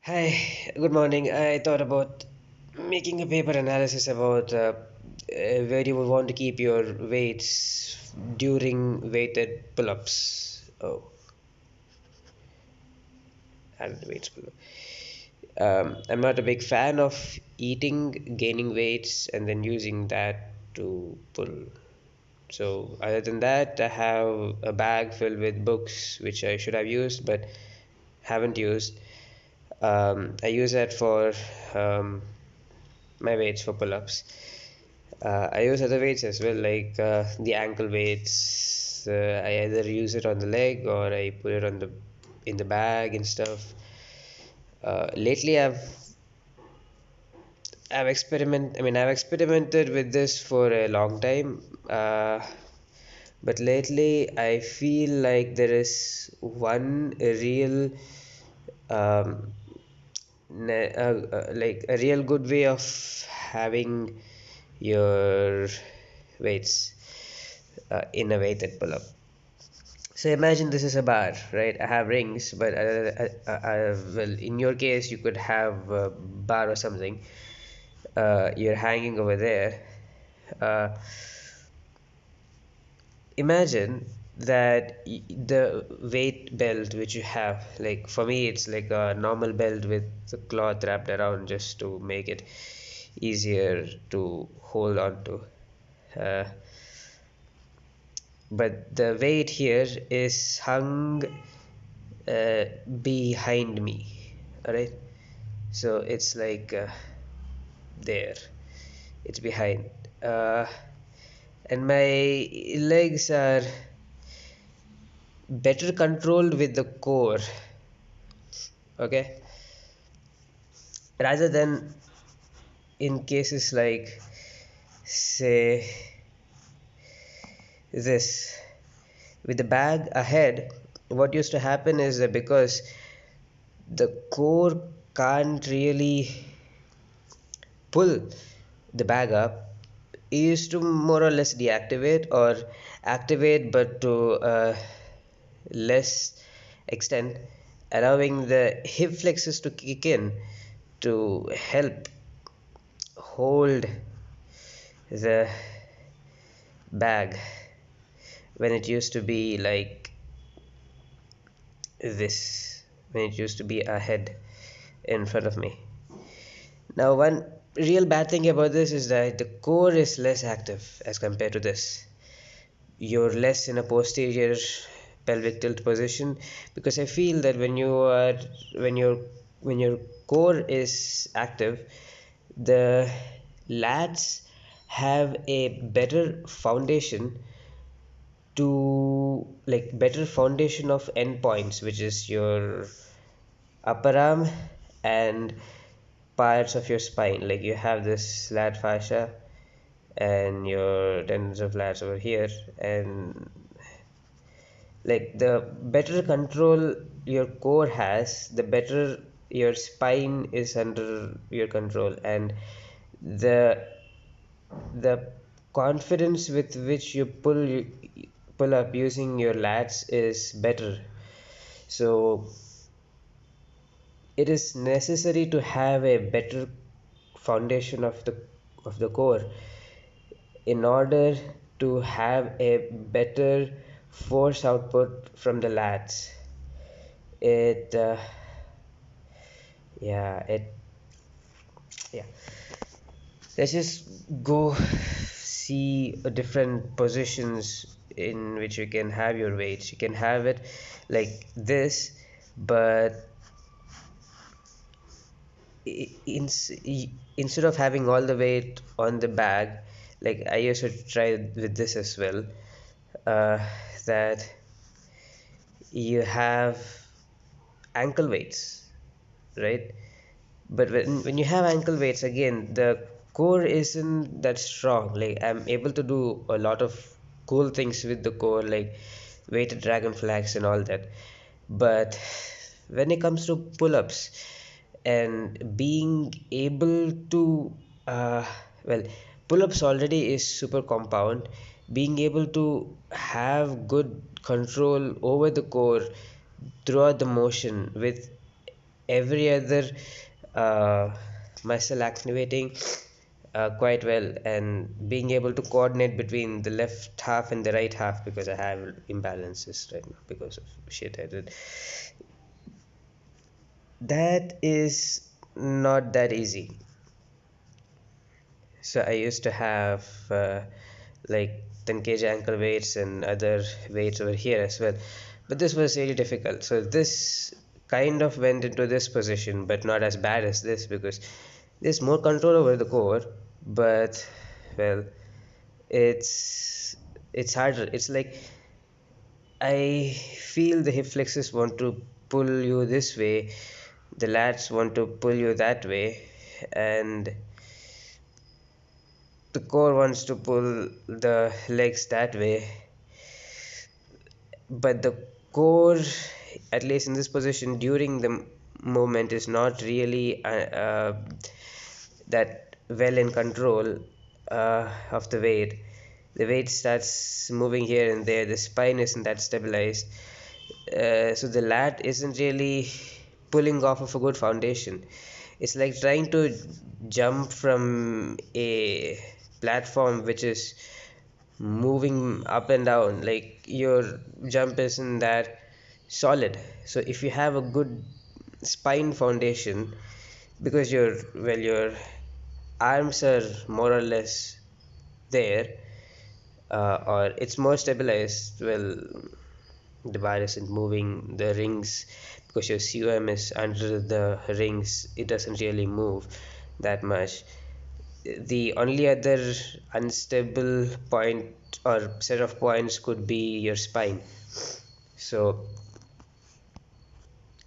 Hi, good morning. I thought about making a paper analysis about where you would want to keep your weights during weighted pull-ups. Oh, and weights pull-up. I'm not a big fan of eating, gaining weights, and then using that to pull. So other than that, I have a bag filled with books which I should have used but haven't used. I use that for um, my weights for pull-ups. I use other weights as well, like the ankle weights. I either use it on the leg or I put it on the in the bag and stuff. Lately, I've experimented with this for a long time. But lately, I feel like there is one real um, like a real good way of having your weights in a weighted pull-up. So imagine this is a bar, right? I have rings, but well, in your case, you could have a bar or something. You're hanging over there. Uh, Imagine that the weight belt which you have, like for me, it's like a normal belt with the cloth wrapped around just to make it easier to hold on to. Uh, but the weight here is hung uh, behind me, all right? So it's like there, it's behind. Uh, and my legs are better controlled with the core, okay? Rather than in cases like, say, this. With the bag ahead, what used to happen is that because the core can't really pull the bag up, it used to more or less deactivate or activate, but to less extent, allowing the hip flexors to kick in to help hold the bag when it used to be like this, when it used to be ahead in front of me. Now, one real bad thing about this is that the core is less active as compared to this. You're less in a posterior pelvic tilt position, because I feel that when your when your core is active, the lats have a better foundation to like better foundation of endpoints, which is your upper arm and parts of your spine. Like you have this lat fascia and your tendons of lats over here, and like the better control your core has, the better your spine is under your control, and the the confidence with which you pull up using your lats is better. So it is necessary to have a better foundation of the core in order to have a better force output from the lats. It yeah it yeah Let's just go see different positions in which you can have your weights. You can have it like this, but instead of having all the weight on the bag, like I used to try with this as well, uh, that you have ankle weights, right? But when you have ankle weights, again, the core isn't that strong. Like I'm able to do a lot of cool things with the core, like weighted dragon flags and all that. But when it comes to pull-ups and being able to, uh, well, pull-ups already is super compound. Being able to have good control over the core throughout the motion with every other uh, muscle activating quite well, and being able to coordinate between the left half and the right half, because I have imbalances right now because of shit I did. That is not that easy. So I used to have like 10 kg ankle weights and other weights over here as well, but this was really difficult. So this kind of went into this position, but not as bad as this, because there's more control over the core. But well, it's harder. It's like I feel the hip flexors want to pull you this way, the lats want to pull you that way, and the core wants to pull the legs that way. But the core, at least in this position during the movement, is not really that well in control of the weight. The weight starts moving here and there, the spine isn't that stabilized, so the lat isn't really pulling off of a good foundation. It's like trying to jump from a platform which is moving up and down, like your jump isn't that solid. So if you have a good spine foundation, because your arms are more or less there, or it's more stabilized, well, the bar isn't moving, the rings, because your cum is under the rings, it doesn't really move that much. The only other unstable point or set of points could be your spine. So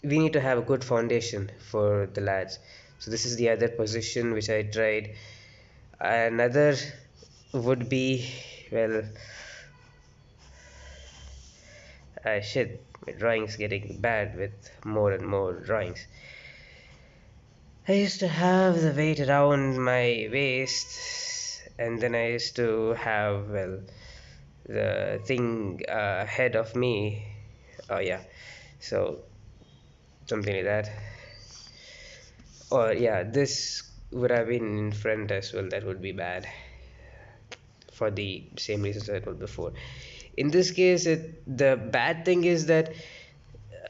we need to have a good foundation for the lads. So this is the other position which I tried. Another would be, well, shit, my drawing's getting bad with more and more drawings. I used to have the weight around my waist, and then I used to have, well, the thing ahead of me. Oh yeah, so something like that. Or yeah, this would have been in front as well. That would be bad for the same reasons I told before. In this case, the bad thing is that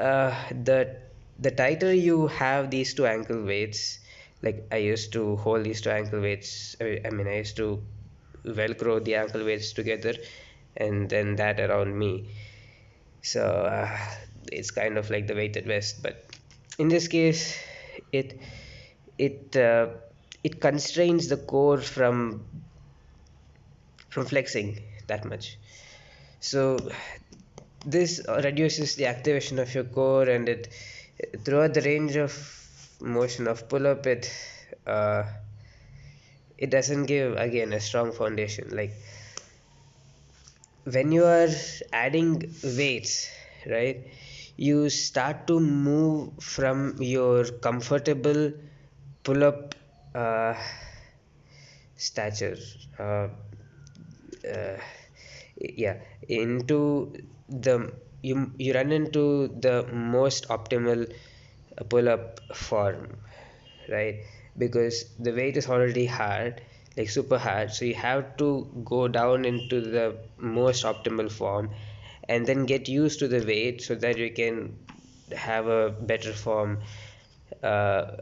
uh, the the tighter you have these two ankle weights, like I used to hold these two ankle weights. I mean, I used to velcro the ankle weights together, and then that around me. So it's kind of like the weighted vest, but in this case, it it uh, it constrains the core from flexing that much. So this reduces the activation of your core, and it throughout the range of motion of pull up, uh, it doesn't give again a strong foundation. Like when you are adding weights, right, you start to move from your comfortable pull up stature, uh, uh, yeah, into the you run into the most optimal pull up form, right? Because the weight is already hard, like super hard, so you have to go down into the most optimal form and then get used to the weight so that you can have a better form, uh,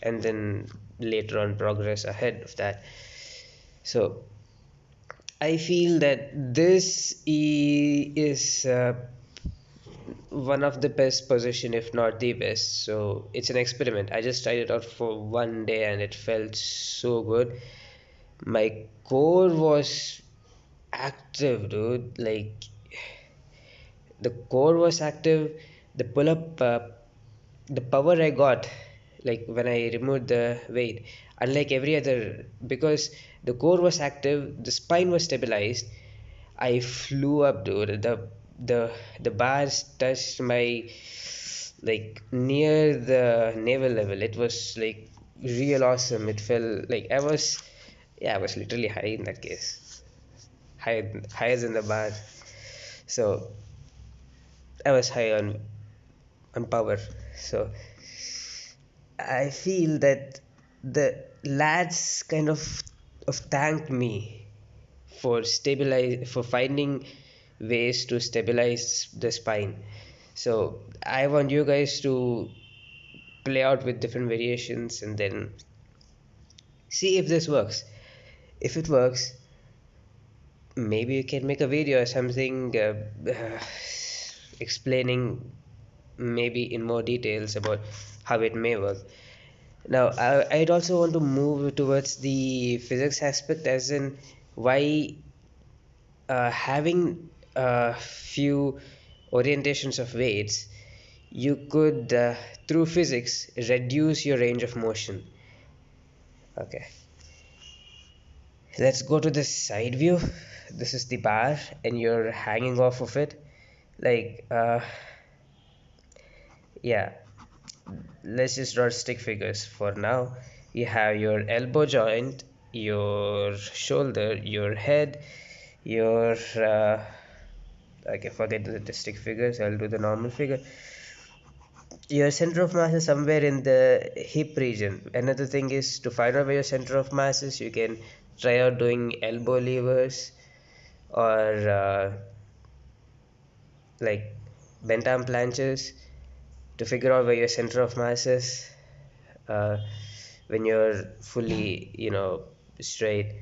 and then later on progress ahead of that. So I feel that this is one of the best position, if not the best. So it's an experiment. I just tried it out for one day and it felt so good. My core was active, dude. Like the core was active. The pull up, the power I got, like when I removed the weight, unlike every other, because the core was active, the spine was stabilized. I flew up, dude. The bars touched my, like, near the navel level. It was like real awesome. It felt like I was, yeah, I was literally high in that case, higher than the bar. So I was high on power. So I feel that the lads kind of thanked me for finding ways to stabilize the spine. So I want you guys to play out with different variations and then see if this works. If it works, maybe you can make a video or something explaining maybe in more details about how it may work. Now, I'd also want to move towards the physics aspect, as in why having a few orientations of weights, you could, through physics, reduce your range of motion. Okay, let's go to the side view. This is the bar, and you're hanging off of it. Like, yeah, let's just draw stick figures for now. You have your elbow joint, your shoulder, your head, your okay, forget the stick figures, I'll do the normal figure. Your center of mass is somewhere in the hip region. Another thing is, to find out where your center of mass is, you can try out doing elbow levers or like bent arm planches to figure out where your center of mass is uh, when you're fully, straight.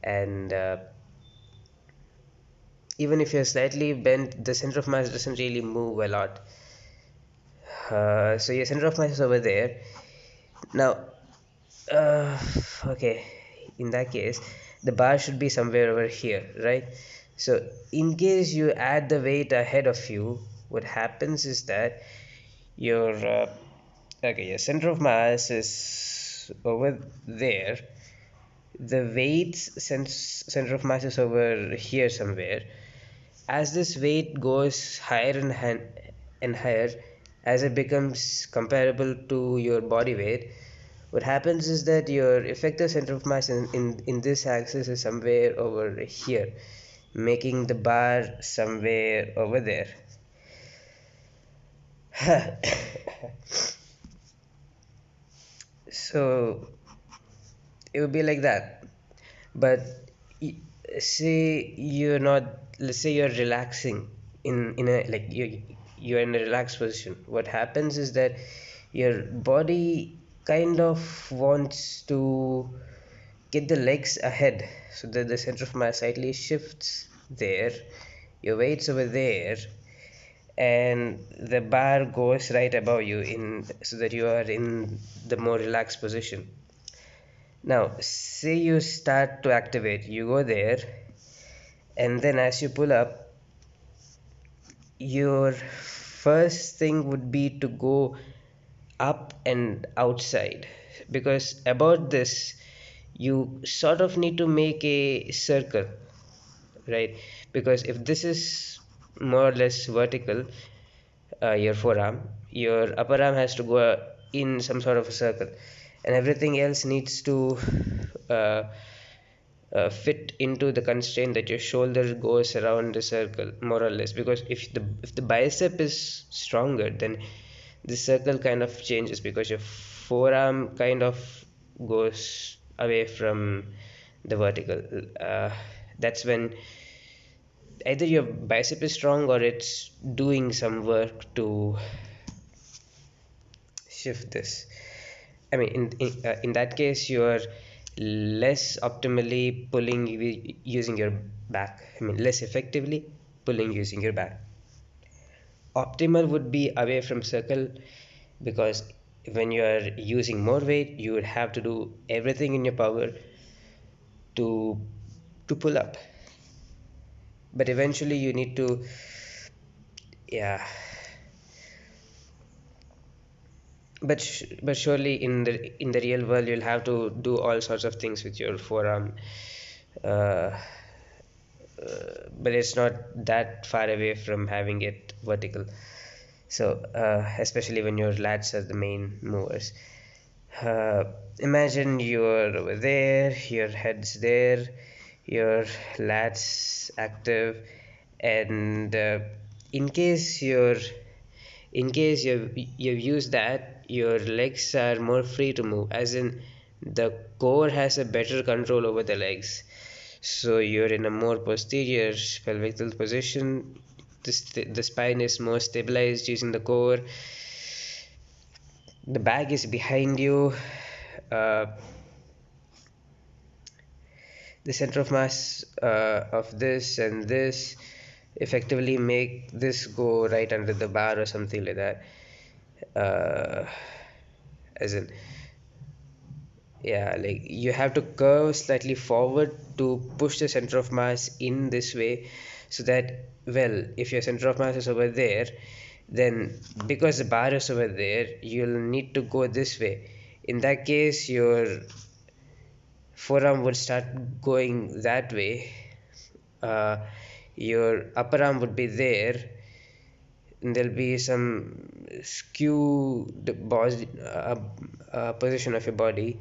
And even if you're slightly bent, the center of mass doesn't really move a lot. So your center of mass is over there. Now, uh, okay, in that case, the bar should be somewhere over here, right? So in case you add the weight ahead of you, what happens is that your okay, your center of mass is over there. The weight's center of mass is over here somewhere. As this weight goes higher and higher, as it becomes comparable to your body weight, what happens is that your effective center of mass in this axis is somewhere over here, making the bar somewhere over there. So it would be like that. But say you're not, let's say you're relaxing in a, like, you're in a relaxed position. What happens is that your body kind of wants to get the legs ahead, so that the center of mass slightly shifts there, your weight's over there, and the bar goes right above you, in so that you are in the more relaxed position. Now, say you start to activate, you go there, and then as you pull up, your first thing would be to go up and outside, because about this, you sort of need to make a circle, right? Because if this is more or less vertical, your forearm, your upper arm has to go in some sort of a circle, and everything else needs to uh, fit into the constraint that your shoulder goes around the circle, more or less. Because if the bicep is stronger, then the circle kind of changes, because your forearm kind of goes away from the vertical. That's when either your bicep is strong or it's doing some work to shift this. I mean, in that case, you are less optimally pulling using your back. I mean, less effectively pulling using your back. Optimal would be away from circle, because when you are using more weight, you would have to do everything in your power to pull up. But eventually, you need to, yeah. But surely in the real world, you'll have to do all sorts of things with your forearm. Uh, but it's not that far away from having it vertical. So especially when your lats are the main movers. Imagine you're over there, your head's there, your lats active, and in case you've used that, your legs are more free to move, as in the core has a better control over the legs. So you're in a more posterior pelvic tilt position. The spine is more stabilized using the core. The bag is behind you. Uh, the center of mass of this and this effectively make this go right under the bar or something like that. Uh, as in, yeah, like you have to curve slightly forward to push the center of mass in this way, so that, well, if your center of mass is over there, then because the bar is over there, you'll need to go this way. In that case, your forearm would start going that way. uh, your upper arm would be there, and there'll be some skewed position of your body.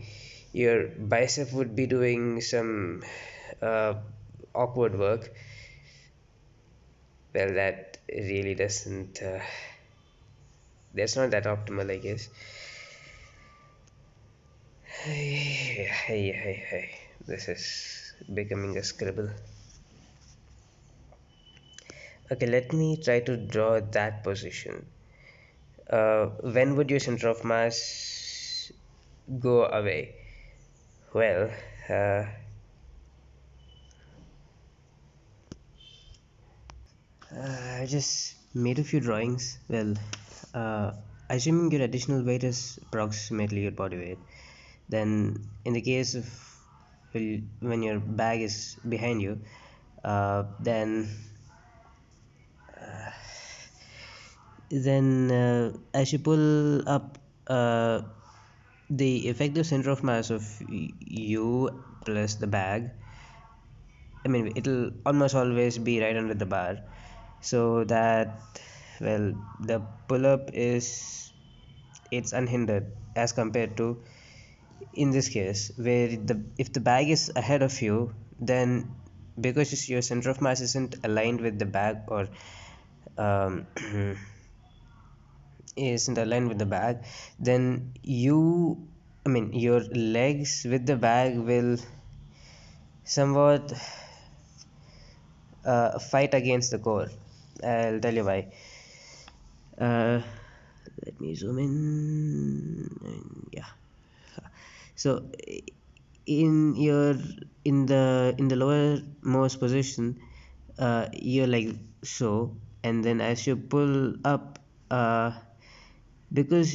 Your bicep would be doing some uh, awkward work. Well, that really doesn't, that's not that optimal, I guess. Hey, this is becoming a scribble. Okay, let me try to draw that position. When would your center of mass go away? Well, uh, I just made a few drawings. Well, uh, assuming your additional weight is approximately your body weight, then in the case of, well, when your bag is behind you, then as you pull up, the effective center of mass of you plus the bag, I mean, it'll almost always be right under the bar, so that, well, the pull up is, it's unhindered as compared to, in this case, where the if the bag is ahead of you, then because your center of mass isn't aligned with the bag, or um, isn't aligned with the bag, then I mean, your legs with the bag will somewhat fight against the core. I'll tell you why. uh, Let me zoom in, and yeah, so in the lowermost position, you're like so, and then as you pull up, because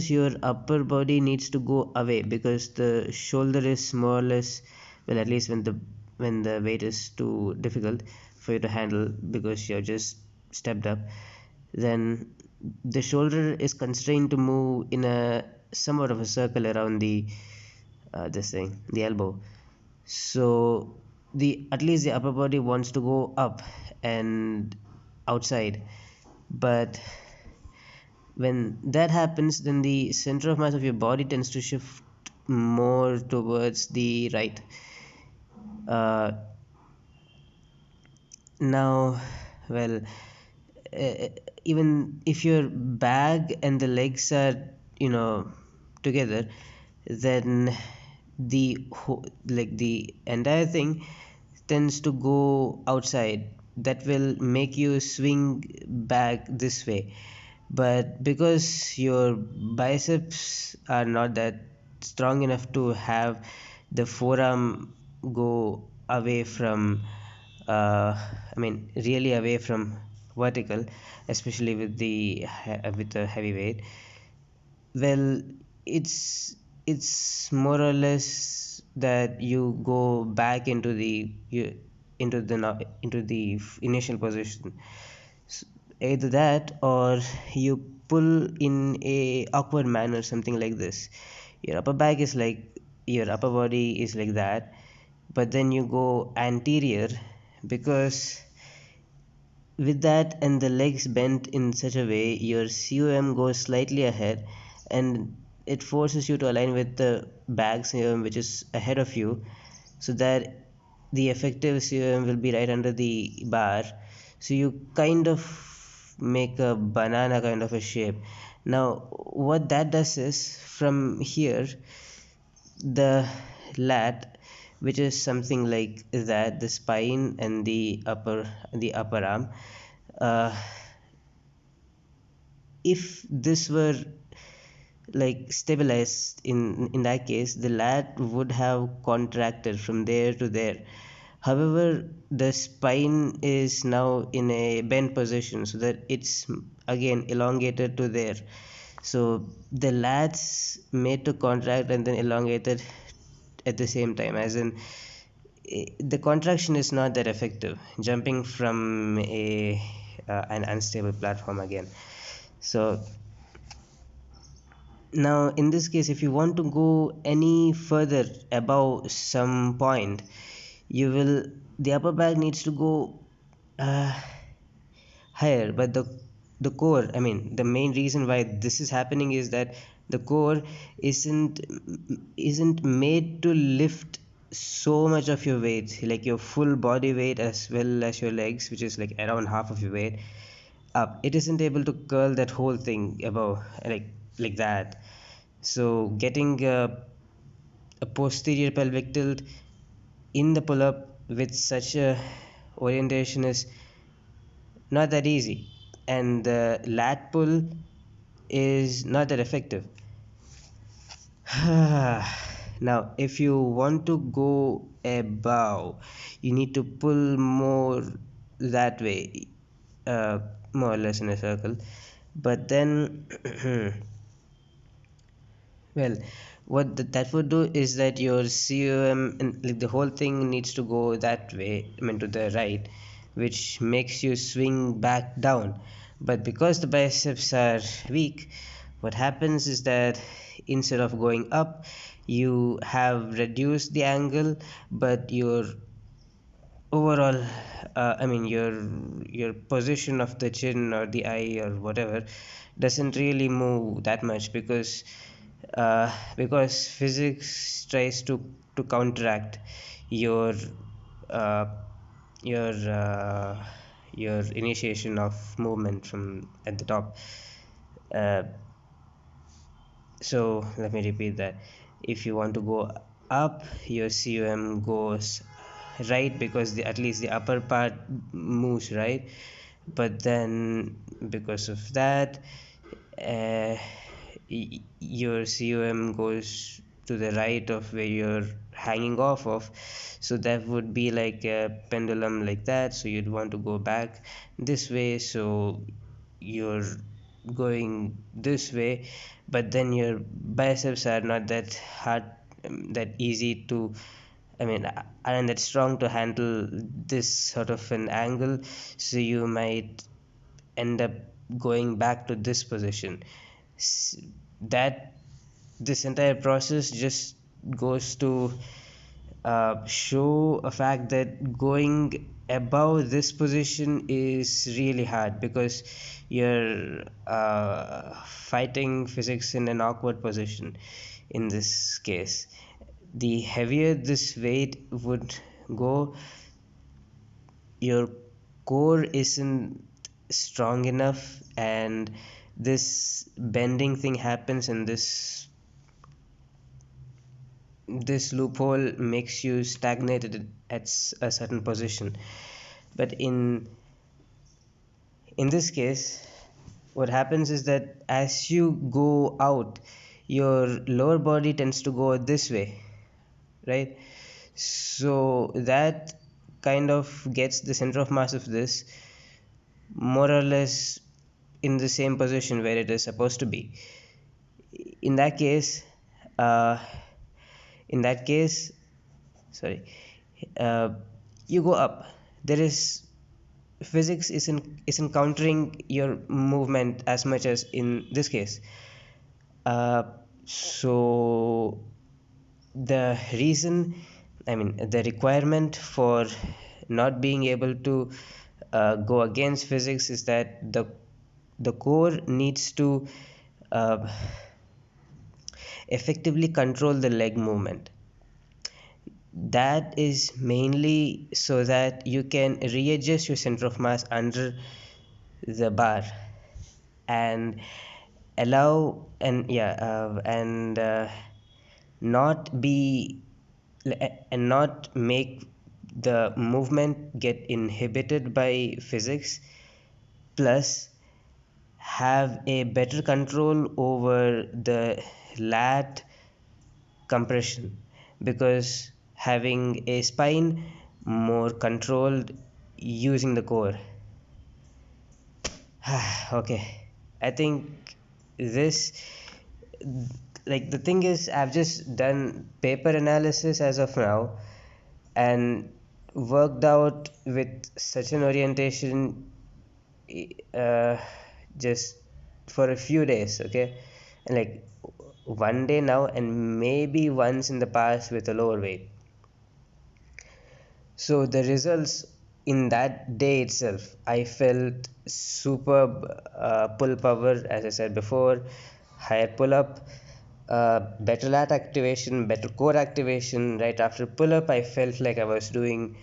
your upper body needs to go away, because the shoulder is more or less, well, at least when the weight is too difficult for you to handle because you're just stepped up, then the shoulder is constrained to move in a somewhat of a circle around the elbow. So the at least the upper body wants to go up and outside, but when that happens, then the center of mass of your body tends to shift more towards the right. uh, Now, well, uh, even if your bag and the legs are, together, then the entire thing tends to go outside. That will make you swing back this way, but because your biceps are not that strong enough to have the forearm go away from, I mean, really away from vertical, especially with the heavy weight. Well, it's more or less that you go back into the initial position. Either that, or you pull in a awkward manner, something like this. Your upper body is like that, but then you go anterior, because with that and the legs bent in such a way, your cum goes slightly ahead, and it forces you to align with the back cum, which is ahead of you, so that the effective cum will be right under the bar. So you kind of make a banana kind of a shape, Now what that does is, from here, the lat, which is something like that, the spine and the upper arm, uh, if this were like stabilized, in that case the lat would have contracted from there to there. However, the spine is now in a bent position, so that it's again elongated to there. So the lats made to contract and then elongated at the same time, as in, the contraction is not that effective jumping from an unstable platform again. So now in this case, if you want to go any further above some point, you will the upper back needs to go uh, higher. But the core, I mean, the main reason why this is happening is that the core isn't isn't made to lift so much of your weight, like your full body weight as well as your legs, which is like around half of your weight, up. It isn't able to curl that whole thing above, like that. So getting a posterior pelvic tilt in the pull up with such a orientation is not that easy, and the lat pull is not that effective. Now if you want to go above, you need to pull more that way, uh, more or less in a circle. But then well, what that would do is that your COM and like the whole thing needs to go that way, I mean to the right, which makes you swing back down. But because the biceps are weak, what happens is that instead of going up, you have reduced the angle, but your overall, I mean your position of the chin or the eye or whatever doesn't really move that much, because physics tries to counteract your uh, your uh, your initiation of movement from at the top. uh, so let me repeat that. If you want to go up, your COM goes right, because at least the upper part moves right. But then because of that, uh, your COM goes to the right of where you're hanging off of. So that would be like a pendulum, like that. So you'd want to go back this way, so you're going this way. But then your biceps are not that hard, that easy to, I mean, aren't that strong to handle this sort of an angle. So you might end up going back to this position. That this entire process just goes to show a fact that going above this position is really hard, because you're fighting physics in an awkward position. In this case, the heavier this weight would go, your core isn't strong enough, and this bending thing happens, and this loophole makes you stagnated at a certain position. But in this case, what happens is that as you go out, your lower body tends to go this way, right? So that kind of gets the center of mass of this more or less in the same position where it is supposed to be. In that case, uh, in that case sorry uh, you go up. There is physics isn't countering your movement as much as in this case. uh, so the reason, I mean the requirement for not being able to go against physics is that the core needs to uh, effectively control the leg movement. That is mainly so that you can readjust your center of mass under the bar, and allow and not be and not make the movement get inhibited by physics, plus have a better control over the lat compression, because having a spine more controlled using the core. Okay, I think this, like, the thing is, I've just done paper analysis as of now and worked out with such an orientation uh, just for a few days, okay, and like one day now and maybe once in the past with a lower weight. So the results in that day itself, I felt superb pull power, as I said before, higher pull up, better lat activation, better core activation. Right after pull up, I felt like I was doing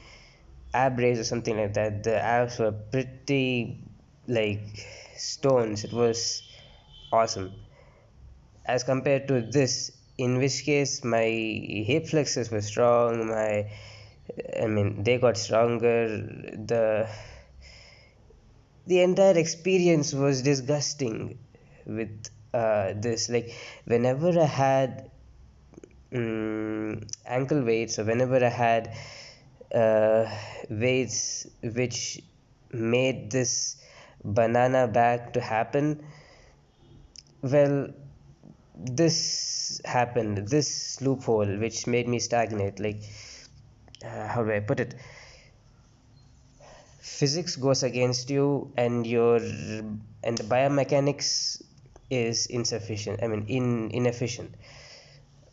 ab raise or something like that. The abs were pretty like stones. It was awesome as compared to this, in which case my hip flexors were strong, they got stronger. The entire experience was disgusting with this. Like, whenever I had ankle weights, or whenever I had weights which made this banana back to happen, well, this happened, this loophole which made me stagnate. Like, how do I put it? Physics goes against you, and the biomechanics is insufficient. Inefficient.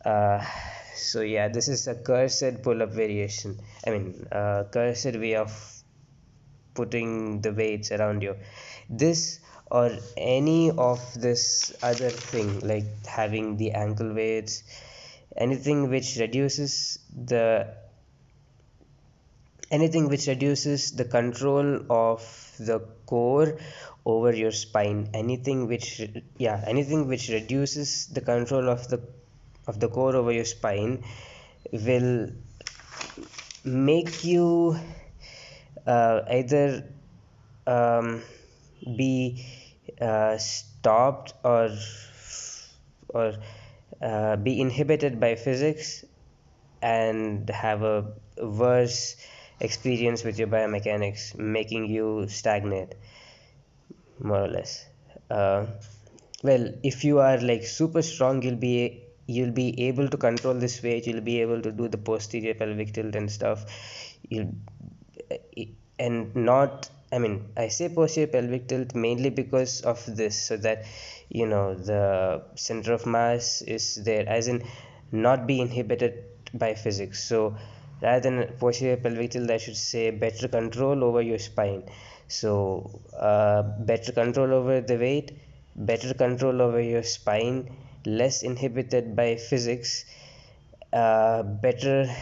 Uh, so yeah, this is a cursed pull-up variation. Cursed way of putting the weights around you. This or any of this other thing, like having the ankle weights, anything which reduces the control of the core over your spine, anything which reduces the control of the core over your spine will make you either be stopped, or be inhibited by physics and have a worse experience with your biomechanics, making you stagnate, more or less. Well, if you are like super strong, you'll be able to control this weight. You'll be able to do the posterior pelvic tilt and stuff. You'll and not I say posterior pelvic tilt mainly because of this, so that the center of mass is there, as in not be inhibited by physics. So rather than posterior pelvic tilt, I should say better control over your spine. So better control over the weight, better control over your spine, less inhibited by physics, better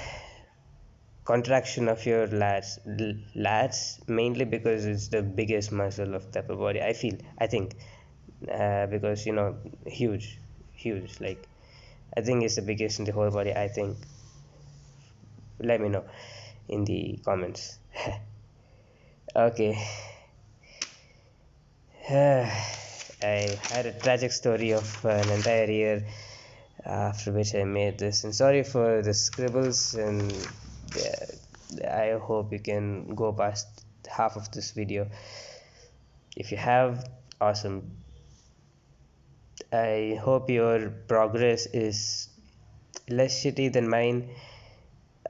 contraction of your lats, mainly because it's the biggest muscle of the upper body, I think, because huge, like, I think it's the biggest in the whole body, I think. Let me know in the comments. Okay. I had a tragic story of an entire year after which I made this, and sorry for the scribbles, and I hope you can go past half of this video. If you have, awesome. I hope your progress is less shitty than mine.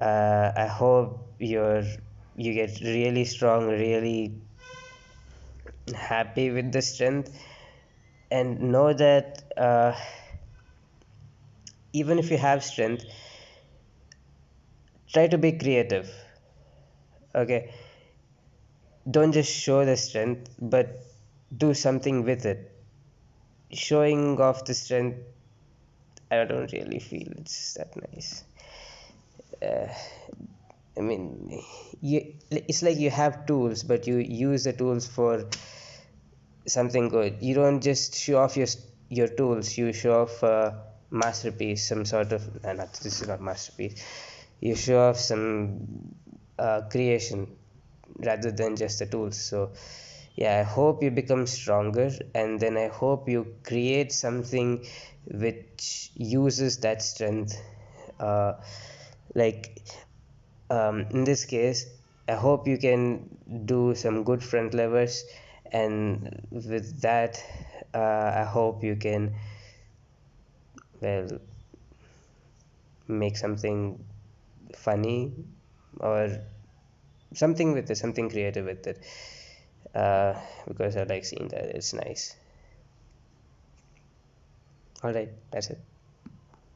I hope you get really strong, really happy with the strength, and know that even if you have strength, try to be creative. Okay, don't just show the strength, but do something with it. Showing off the strength, I don't really feel it's that nice. uh, it's like you have tools, but you use the tools for something good. You don't just show off your tools, you show off a masterpiece, some sort of, not, this is not masterpiece, you show off some creation rather than just the tools. So yeah, I hope you become stronger, and then I hope you create something which uses that strength. uh, like in this case, I hope you can do some good front levers, and with that, I hope you can, well, make something funny or something with it, something creative with it, because I like seeing that. It's nice. All right, that's it.